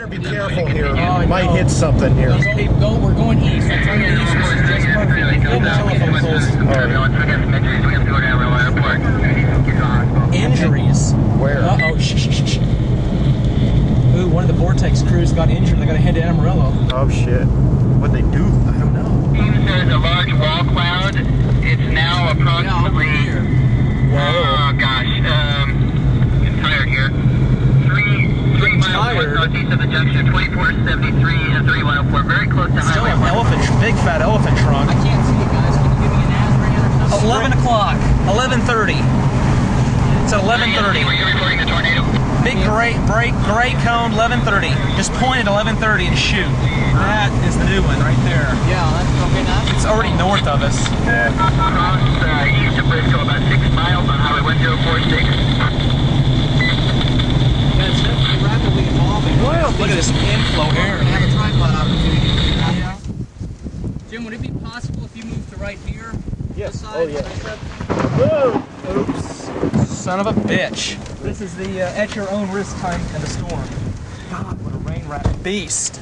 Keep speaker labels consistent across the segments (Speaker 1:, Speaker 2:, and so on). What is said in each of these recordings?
Speaker 1: better be careful here. You might hit something here.
Speaker 2: Okay, we're going east. I turned eastward. Just perfect. Good telephone poles. Injuries.
Speaker 1: Where?
Speaker 2: Uh-oh. Shh. Ooh, one of the Vortex crews got injured. They got to head to Amarillo.
Speaker 1: Oh, shit. What'd they do?
Speaker 2: I don't know.
Speaker 3: There's a large wall cloud. It's now approximately...
Speaker 2: Whoa.
Speaker 3: Oh, gosh. I'm tired here. 3 miles northeast of the junction, 2473 and 3104. Very close to
Speaker 2: Still
Speaker 3: highway.
Speaker 2: an elephant, big fat elephant trunk. I can't see it, guys. Can you give me an Azran or something? 11 o'clock. 11:30. It's at 11:30.
Speaker 3: Were you reporting the tornado?
Speaker 2: Big gray cone, 11:30. Just point at 11:30 and shoot. That is the new one right there. Yeah, that's okay. It's already north of us.
Speaker 3: Across east of Briscoe, about 6 miles on Highway 1046.
Speaker 2: Yeah, it's definitely rapidly evolving. Wow, look at this inflow air. We're gonna have a tripod opportunity. Yeah. Jim, would it be possible if you moved to right here?
Speaker 1: Yes.
Speaker 2: Oh, yeah. Whoa! Oops. Son of a bitch. This is the at your own risk time in the storm. God, what a rain rat beast.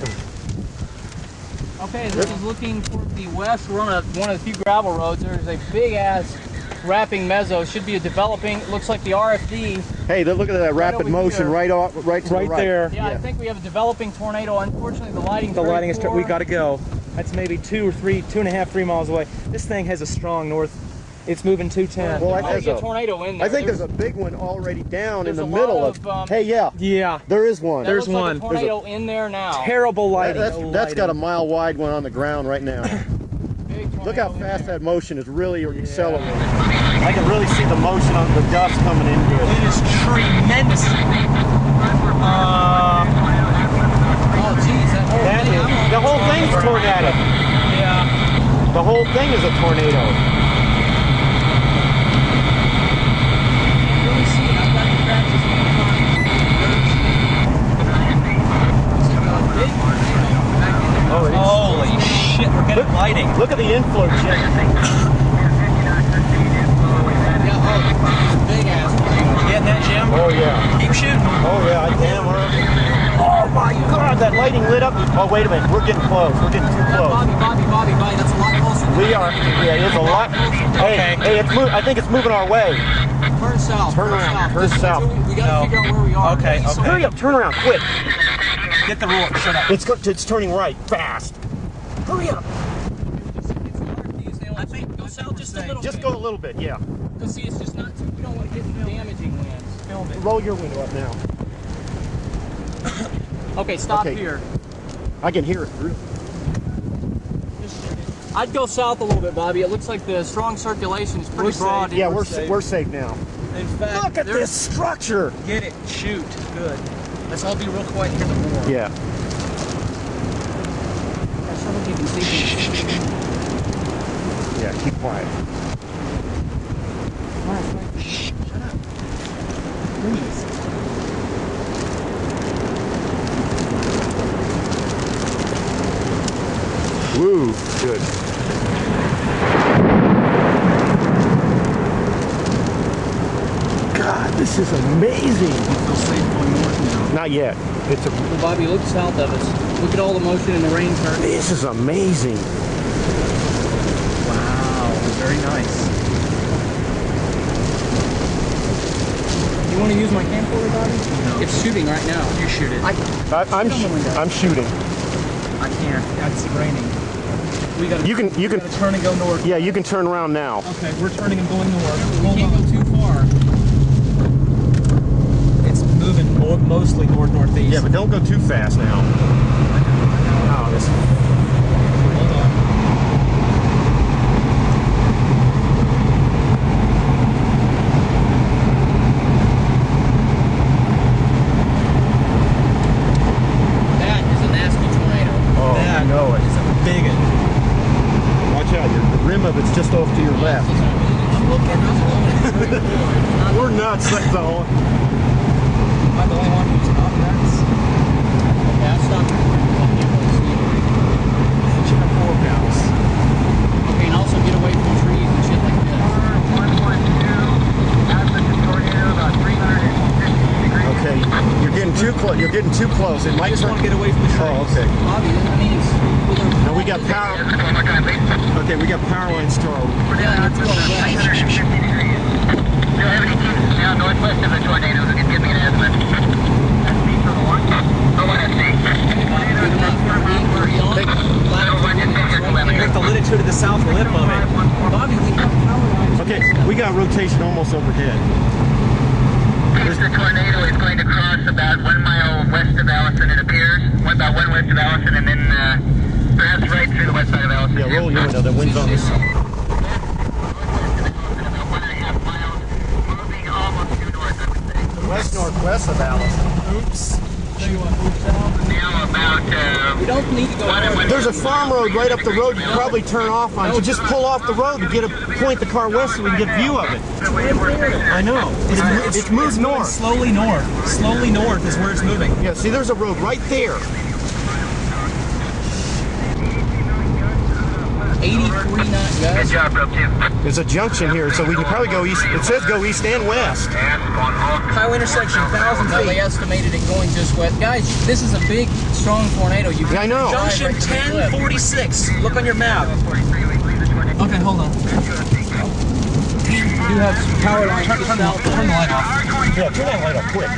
Speaker 2: Okay, this is looking toward the west. We're on one of the few gravel roads. There's a big ass wrapping mezzo. Should be a developing. It looks like the RFD.
Speaker 1: Hey, look at that rapid motion right to the right.
Speaker 2: There. Yeah, I think we have a developing tornado. Unfortunately, the lighting. The lighting is. We got to go. That's maybe 2.5, 3 miles away. This thing has a strong north. It's moving 210.
Speaker 1: Well,
Speaker 2: there's a tornado in there.
Speaker 1: I think there's a big one already down in the middle of.
Speaker 2: Hey,
Speaker 1: yeah, there is one.
Speaker 2: There's one. Like a tornado in there now. Terrible lighting.
Speaker 1: That's got a mile wide one on the ground right now. Look how fast that motion is really accelerating. I can really see the motion on the dust coming into it.
Speaker 2: It is tremendous. Oh, geez,
Speaker 1: the whole thing's tornado.
Speaker 2: Yeah.
Speaker 1: The whole thing is a tornado. Holy shit, we're getting lighting. Look at the inflow, Jim.
Speaker 2: Big ass. You getting that, Jim?
Speaker 1: Oh, yeah.
Speaker 2: Keep shooting.
Speaker 1: Oh, yeah, I damn her. Oh, my God, that lighting lit up. Oh, wait a minute, we're getting close. We're getting too close.
Speaker 2: Bobby, that's a lot closer.
Speaker 1: We are, yeah, it's a lot. Hey, I think it's moving our way.
Speaker 2: Turn south.
Speaker 1: Turn around. Turn south.
Speaker 2: We gotta figure out where we are. Okay.
Speaker 1: Hurry up, turn around, quick.
Speaker 2: Get the rule. Shut up.
Speaker 1: It's turning right, fast. Hurry up.
Speaker 2: I think go south just a little.
Speaker 1: Just go a little bit, yeah.
Speaker 2: Because see, it's just not. We don't want to get damaging winds. Film it.
Speaker 1: Roll your window up now.
Speaker 2: Okay, stop here.
Speaker 1: I can hear it through.
Speaker 2: I'd go south a little bit, Bobby. It looks like the strong circulation is pretty broad.
Speaker 1: Yeah, we're safe now.
Speaker 2: In fact,
Speaker 1: look at this structure.
Speaker 2: Get it. Shoot. Good. Let's all be real quiet and hear the roar.
Speaker 1: Yeah.
Speaker 2: You can see.
Speaker 1: Yeah, keep quiet.
Speaker 2: Shh, shut up. Please.
Speaker 1: Woo, good. God, this is amazing.
Speaker 2: You feel safe going north now?
Speaker 1: Not yet. It's a.
Speaker 2: Well, Bobby, look south of us. Look at all the motion in the rain curtain.
Speaker 1: This is amazing.
Speaker 2: Wow, very nice. You want to use my camcorder, Bobby? No. It's shooting right now. You shoot it.
Speaker 1: I'm shooting.
Speaker 2: I can't. It's raining. We gotta. You can turn and go north.
Speaker 1: Yeah, you can turn around now.
Speaker 2: Okay, we're turning and going north. We can't go too far. It's moving mostly north-northeast.
Speaker 1: Yeah, but don't go too fast now. Oh, this.
Speaker 2: Hold on. That is a nasty tornado.
Speaker 1: Oh,
Speaker 2: that
Speaker 1: I know it.
Speaker 2: Is a big one.
Speaker 1: Watch out, the rim of it's just off to your left.
Speaker 2: I'm looking.
Speaker 1: We're nuts, that's all.
Speaker 2: Am I the only one who's not nuts? Yeah, I stopped recording. Chicken forehouse. Okay, and also get away from trees and shit like this.
Speaker 3: 112, Allison tornado, about 350 degrees.
Speaker 1: Okay, you're getting too close. You're getting getting too close. It might
Speaker 2: I just want to get away from the trees.
Speaker 1: Oh, okay.
Speaker 4: Bobby, I mean, it's
Speaker 1: Now we got power. Okay, we got power lines to our.
Speaker 4: yeah, let's go west.
Speaker 3: 850 degrees. Do you have any teams now northwest of the tornado who can give me an estimate? That's me for the one. The one at sea.
Speaker 2: Make the latitude to the south lip of it.
Speaker 4: Bobby, we have power lines.
Speaker 1: Okay, we got rotation almost overhead.
Speaker 3: The tornado is going to cross about 1 mile west of Allison, it appears. About 1 west of Allison, and then perhaps right through the west side of Allison.
Speaker 1: Yeah, roll your window. The wind's on this side.
Speaker 3: About 1.5 miles, moving almost due north, I would say.
Speaker 1: West-northwest of Allison.
Speaker 2: Oops.
Speaker 3: Now about
Speaker 4: We don't need to go north.
Speaker 1: There's a farm road right up the road you can probably turn off on. So just pull off the road to point the car west so we can get view of it. I know. It's moved north.
Speaker 2: Slowly north. Slowly north is where it's moving.
Speaker 1: Yeah, see, there's a road right there.
Speaker 4: 83 knots,
Speaker 3: good
Speaker 4: guys.
Speaker 3: job, Rope 2.
Speaker 1: There's a junction here, so we can probably go east. It says go east and west.
Speaker 2: Highway intersection, 1,000
Speaker 4: No, they
Speaker 2: feet.
Speaker 4: estimated it going just west. Guys, this is a big, strong tornado. You
Speaker 1: Yeah, I know.
Speaker 2: Junction 1046. Look on your map.
Speaker 4: Okay, hold on. You have power lines to the south.
Speaker 2: Turn the light off.
Speaker 1: Yeah, turn that light off quick.